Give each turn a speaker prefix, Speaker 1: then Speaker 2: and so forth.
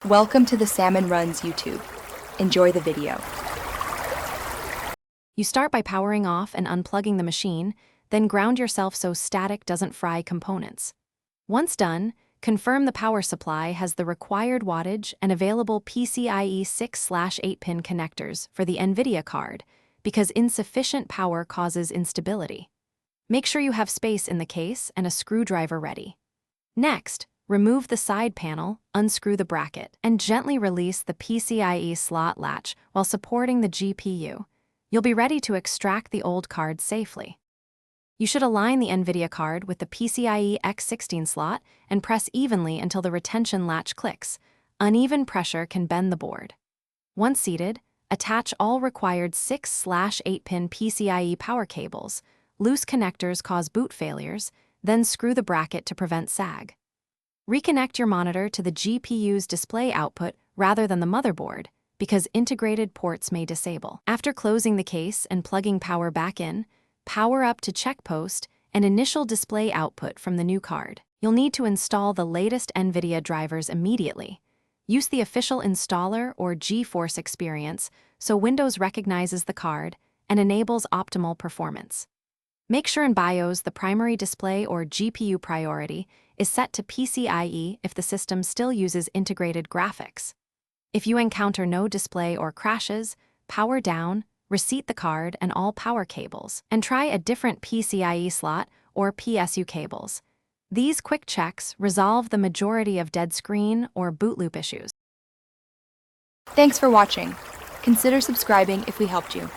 Speaker 1: Welcome to the Salmon Runs YouTube. Enjoy the video.
Speaker 2: You start by powering off and unplugging the machine, then ground yourself so static doesn't fry components. Once done, confirm the power supply has the required wattage and available PCIe 6/8-pin connectors for the Nvidia card, because insufficient power causes instability. Make sure you have space in the case and a screwdriver ready. Next, remove the side panel, unscrew the bracket, and gently release the PCIe slot latch while supporting the GPU. You'll be ready to extract the old card safely. You should align the Nvidia card with the PCIe X16 slot and press evenly until the retention latch clicks. Uneven pressure can bend the board. Once seated, attach all required 6/8-pin PCIe power cables. Loose connectors cause boot failures, then screw the bracket to prevent sag. Reconnect your monitor to the GPU's display output rather than the motherboard, because integrated ports may disable. After closing the case and plugging power back in, power up to check post and initial display output from the new card. You'll need to install the latest Nvidia drivers immediately. Use the official installer or GeForce experience so Windows recognizes the card and enables optimal performance. Make sure in BIOS the primary display or GPU priority is set to PCIe if the system still uses integrated graphics. If you encounter no display or crashes, power down, reseat the card and all power cables, and try a different PCIe slot or PSU cables. These quick checks resolve the majority of dead screen or boot loop issues.
Speaker 1: Thanks for watching. Consider subscribing if we helped you.